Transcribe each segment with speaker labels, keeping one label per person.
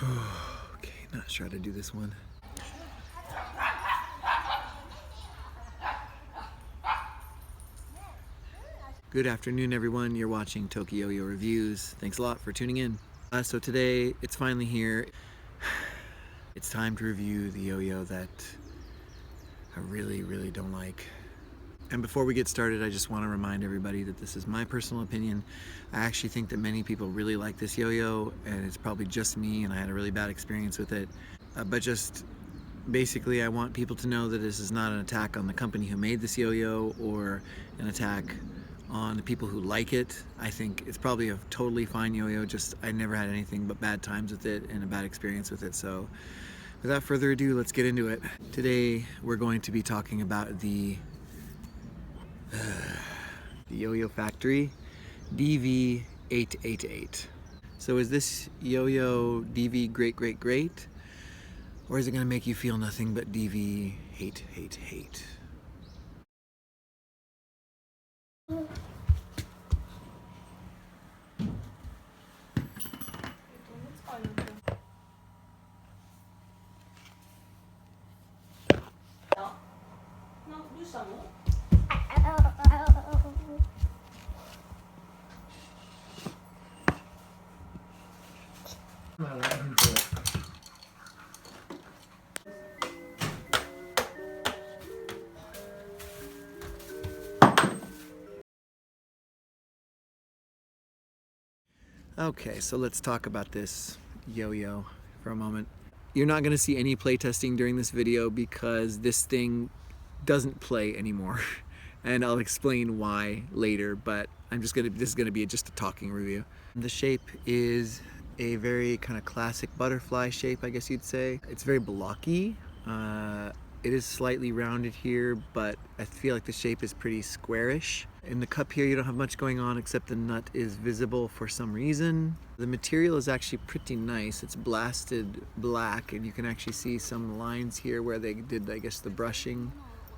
Speaker 1: Okay, not sure how to do this one. Good afternoon, everyone. You're watching TokYo-Yo Reviews. Thanks a lot for tuning in. So today, it's finally here. It's time to review the yo-yo that I really don't like. And before we get started, I just want to remind everybody that this is my personal opinion. I actually think that many people really like this yo-yo, and it's probably just me, and I had a really bad experience with it. But just basically, I want people to know that this is not an attack on the company who made this yo-yo or an attack on the people who like it. I think it's probably a totally fine yo-yo, just I never had anything but bad times with it and a bad experience with it. So without further ado, let's get into it. Today we're going to be talking about the Yo-Yo Factory DV888. So is this yo-yo DV great? Or is it going to make you feel nothing but DV hate? Okay, so let's talk about this yo-yo for a moment. You're not going to see any playtesting during this video because this thing doesn't play anymore. And I'll explain why later, but this is gonna be just a talking review. The shape is a very kind of classic butterfly shape, I guess you'd say. It's very blocky. It is slightly rounded here, but I feel like the shape is pretty squarish. In the cup here, you don't have much going on except the nut is visible for some reason. The material is actually pretty nice. It's blasted black, and you can actually see some lines here where they did, I guess, the brushing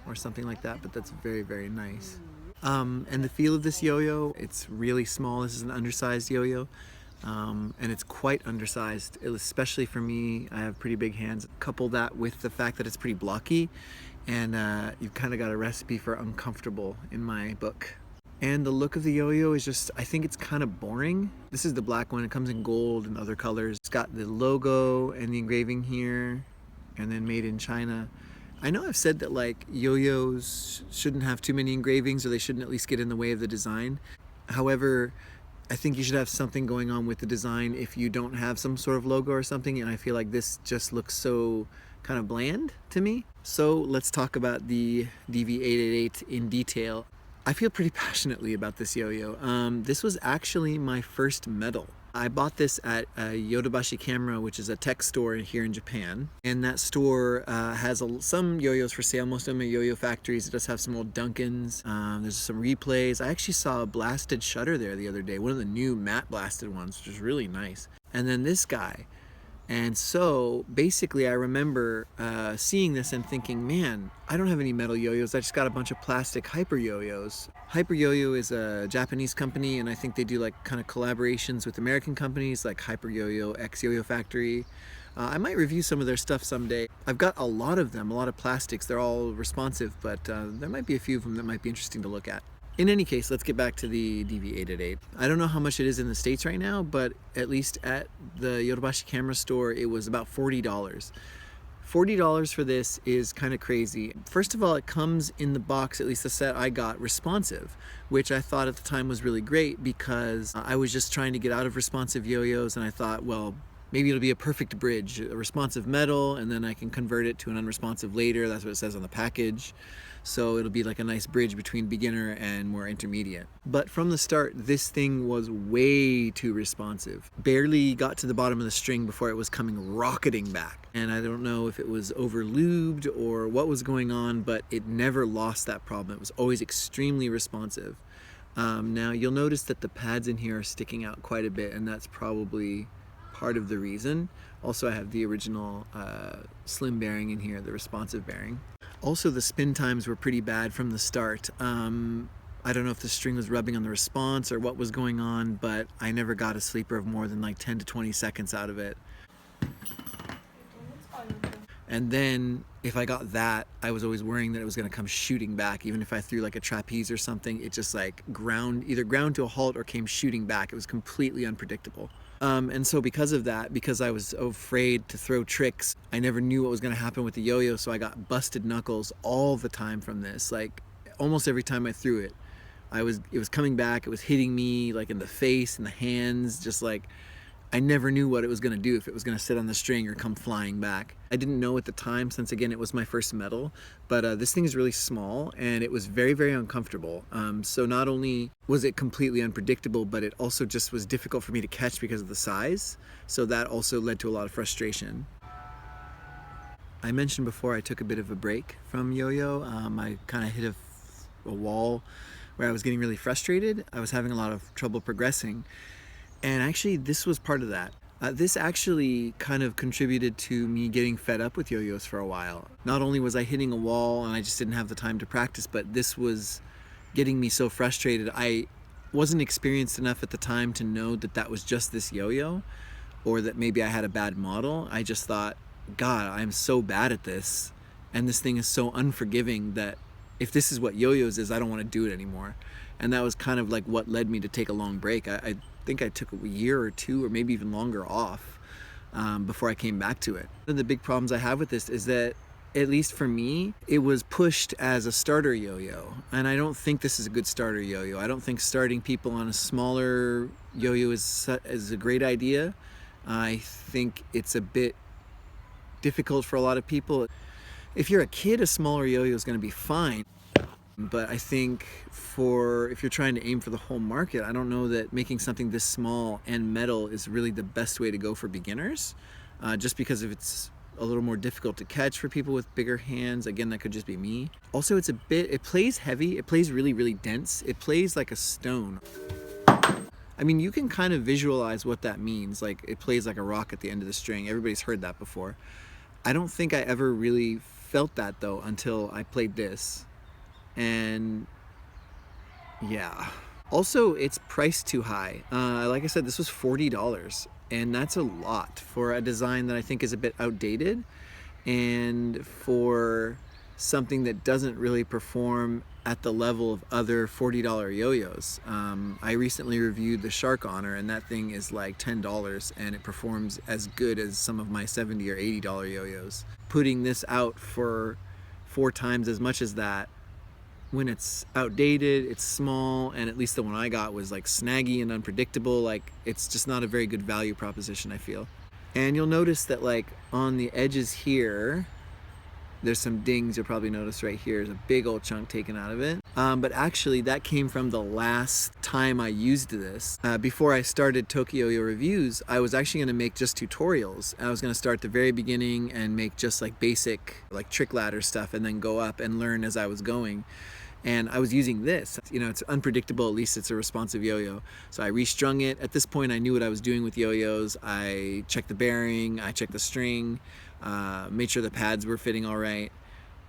Speaker 1: or something like that, but that's very nice. And the feel of this yo-yo, it's really small. This is an undersized yo-yo, and it's quite undersized, especially for me. I have pretty big hands. Couple that with the fact that it's pretty blocky, and you've kind of got a recipe for uncomfortable in my book. And the look of the yo-yo is just, I think it's kind of boring. This is the black one. It comes in gold and other colors. It's got the logo and the engraving here, and then made in China. I know I've said that like yo-yos shouldn't have too many engravings, or they shouldn't at least get in the way of the design. However, I think you should have something going on with the design if you don't have some sort of logo or something, and I feel like this just looks so kind of bland to me. So let's talk about the DV888 in detail. I feel pretty passionately about this yo-yo. This was actually my first medal. I bought this at Yodobashi Camera, which is a tech store here in Japan. And that store has some yo-yos for sale. Most of them are yo-yo factories. It does have some old Duncans. There's some replays. I actually saw a blasted shutter there the other day. One of the new matte blasted ones, which is really nice. And then this guy. And so basically I remember seeing this and thinking, man, I don't have any metal yo-yos. I just got a bunch of plastic Hyper yo-yos. Hyper Yo-Yo is a Japanese company, and I think they do like kind of collaborations with American companies like Hyper Yo-Yo, X Yo-Yo Factory. I might review some of their stuff someday. I've got a lot of them, a lot of plastics. They're all responsive, but there might be a few of them that might be interesting to look at. In any case, let's get back to the DV888. I don't know how much it is in the States right now, but at least at the Yodobashi Camera store, it was about $40. $40 for this is kind of crazy. First of all, it comes in the box, at least the set I got, responsive, which I thought at the time was really great because I was just trying to get out of responsive yo-yos, and I thought, well, maybe it'll be a perfect bridge, a responsive metal, and then I can convert it to an unresponsive later. That's what it says on the package. So it'll be like a nice bridge between beginner and more intermediate. But from the start, this thing was way too responsive. Barely got to the bottom of the string before it was coming rocketing back. And I don't know if it was over lubed or what was going on, but it never lost that problem. It was always extremely responsive. Now you'll notice that the pads in here are sticking out quite a bit, and that's probably part of the reason. Also, I have the original slim bearing in here, the responsive bearing. Also, the spin times were pretty bad from the start. I don't know if the string was rubbing on the response or what was going on, but I never got a sleeper of more than like 10 to 20 seconds out of it. And then if I got that, I was always worrying that it was going to come shooting back. Even if I threw like a trapeze or something, it just like either ground to a halt or came shooting back. It was completely unpredictable. And so because of that, because I was afraid to throw tricks, I never knew what was going to happen with the yo-yo. So I got busted knuckles all the time from this. Like almost every time I threw it, it was coming back. It was hitting me like in the face and the hands, just like I never knew what it was going to do, if it was going to sit on the string or come flying back. I didn't know at the time, since again it was my first metal, but this thing is really small and it was very, very uncomfortable. So not only was it completely unpredictable, but it also just was difficult for me to catch because of the size. So that also led to a lot of frustration. I mentioned before I took a bit of a break from yo-yo. I kind of hit a wall where I was getting really frustrated. I was having a lot of trouble progressing. And actually, this was part of that. This actually kind of contributed to me getting fed up with yo-yos for a while. Not only was I hitting a wall and I just didn't have the time to practice, but this was getting me so frustrated. I wasn't experienced enough at the time to know that that was just this yo-yo, or that maybe I had a bad model. I just thought, God, I'm so bad at this, and this thing is so unforgiving that if this is what yo-yos is, I don't want to do it anymore. And that was kind of like what led me to take a long break. I think I took a year or two, or maybe even longer off before I came back to it. One of the big problems I have with this is that, at least for me, it was pushed as a starter yo-yo. And I don't think this is a good starter yo-yo. I don't think starting people on a smaller yo-yo is a great idea. I think it's a bit difficult for a lot of people. If you're a kid, a smaller yo-yo is going to be fine. But I think if you're trying to aim for the whole market, I don't know that making something this small and metal is really the best way to go for beginners, just because if it's a little more difficult to catch for people with bigger hands. Again, that could just be me. Also, it plays heavy. It plays really, really dense. It plays like a stone. I mean, you can kind of visualize what that means. Like, it plays like a rock at the end of the string. Everybody's heard that before. I don't think I ever really felt that though until I played this. And yeah, also it's priced too high. Like I said, this was $40, and that's a lot for a design that I think is a bit outdated, and for something that doesn't really perform at the level of other $40 yo-yos. I recently reviewed the Shark Honor, and that thing is like $10, and it performs as good as some of my $70 or $80 yo-yos. Putting this out for 4 times as much as that, when it's outdated, it's small, and at least the one I got was like snaggy and unpredictable, like it's just not a very good value proposition, I feel. And you'll notice that like on the edges here, there's some dings. You'll probably notice right here is a big old chunk taken out of it. But actually that came from the last time I used this. Before I started TokYo-Yo reviews, I was actually gonna make just tutorials. I was gonna start at the very beginning and make just like basic like trick ladder stuff, and then go up and learn as I was going. And I was using this. You know, it's unpredictable, at least it's a responsive yo-yo. So I restrung it. At this point I knew what I was doing with yo-yos. I checked the bearing, I checked the string, made sure the pads were fitting all right,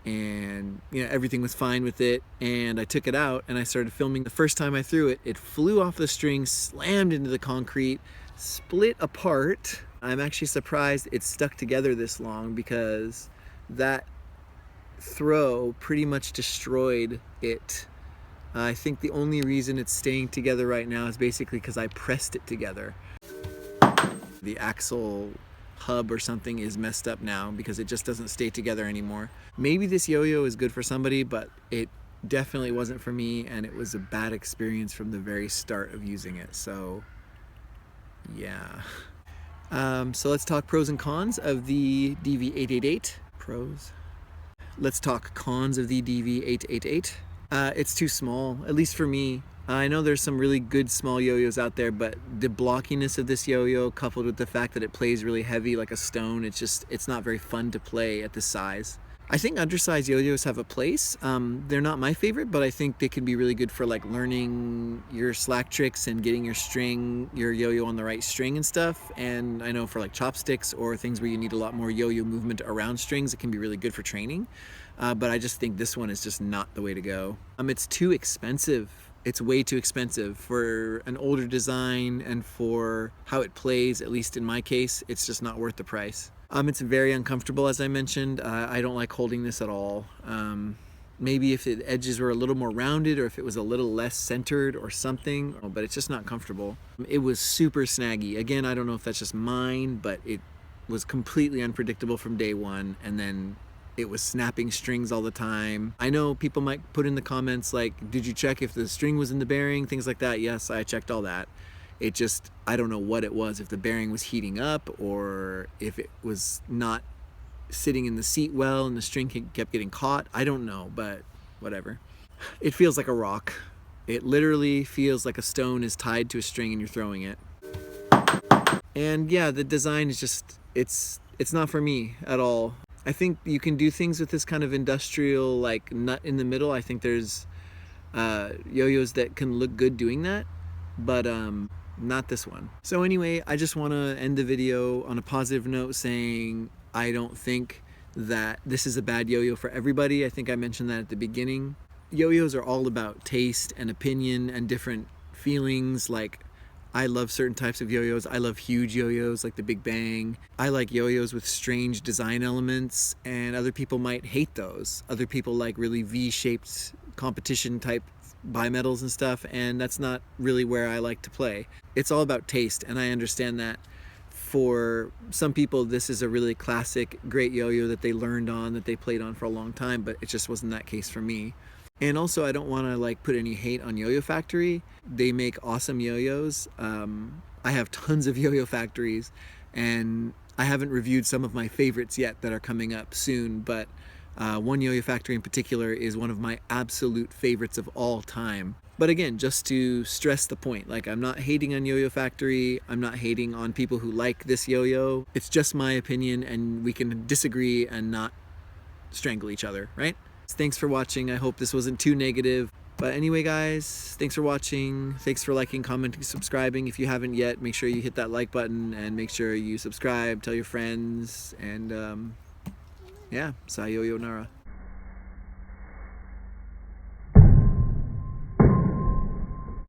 Speaker 1: and you know, everything was fine with it. And I took it out and I started filming. The first time I threw it, it flew off the string, slammed into the concrete, split apart. I'm actually surprised it stuck together this long, because that throw pretty much destroyed it. I think the only reason it's staying together right now is basically because I pressed it together. The axle hub or something is messed up now because it just doesn't stay together anymore. Maybe this yo-yo is good for somebody, but it definitely wasn't for me, and it was a bad experience from the very start of using it. So yeah. So let's talk pros and cons of the DV888. Pros. Let's talk cons of the DV888. It's too small, at least for me. I know there's some really good small yo-yos out there, but the blockiness of this yo-yo, coupled with the fact that it plays really heavy like a stone, it's not very fun to play at this size. I think undersized yo-yos have a place. They're not my favorite, but I think they can be really good for like learning your slack tricks and getting your yo-yo on the right string and stuff. And I know for like chopsticks or things where you need a lot more yo-yo movement around strings, it can be really good for training. But I just think this one is just not the way to go. It's too expensive it's way too expensive for an older design, and for how it plays, at least in my case, it's just not worth the price. It's very uncomfortable, as I mentioned. I don't like holding this at all. Maybe if the edges were a little more rounded, or if it was a little less centered or something, but it's just not comfortable. It was super snaggy. Again, I don't know if that's just mine, but it was completely unpredictable from day one, and then it was snapping strings all the time. I know people might put in the comments like, did you check if the string was in the bearing, things like that. Yes, I checked all that. It just, I don't know what it was, if the bearing was heating up or if it was not sitting in the seat well and the string kept getting caught. I don't know, but whatever. It feels like a rock. It literally feels like a stone is tied to a string and you're throwing it. And yeah, the design is just, it's not for me at all. I think you can do things with this kind of industrial like nut in the middle. I think there's yo-yos that can look good doing that, but not this one. So anyway, I just want to end the video on a positive note, saying I don't think that this is a bad yo-yo for everybody. I think I mentioned that at the beginning. Yo-yos are all about taste and opinion and different feelings. Like, I love certain types of yo-yos. I love huge yo-yos like the Big Bang. I like yo-yos with strange design elements, and other people might hate those. Other people like really V-shaped competition type bimetals and stuff, and that's not really where I like to play. It's all about taste, and I understand that. For some people, this is a really classic, great yo-yo that they learned on, that they played on for a long time, but it just wasn't that case for me. And also, I don't want to like put any hate on Yo-Yo Factory. They make awesome yo-yos. I have tons of Yo-Yo Factories, and I haven't reviewed some of my favorites yet that are coming up soon, but one Yo-Yo Factory in particular is one of my absolute favorites of all time. But again, just to stress the point, like, I'm not hating on Yo-Yo Factory. I'm not hating on people who like this yo-yo. It's just my opinion, and we can disagree and not strangle each other, right? Thanks for watching. I hope this wasn't too negative. But anyway, guys, thanks for watching. Thanks for liking, commenting, subscribing. If you haven't yet, make sure you hit that like button and make sure you subscribe, tell your friends, and yeah, sayonara.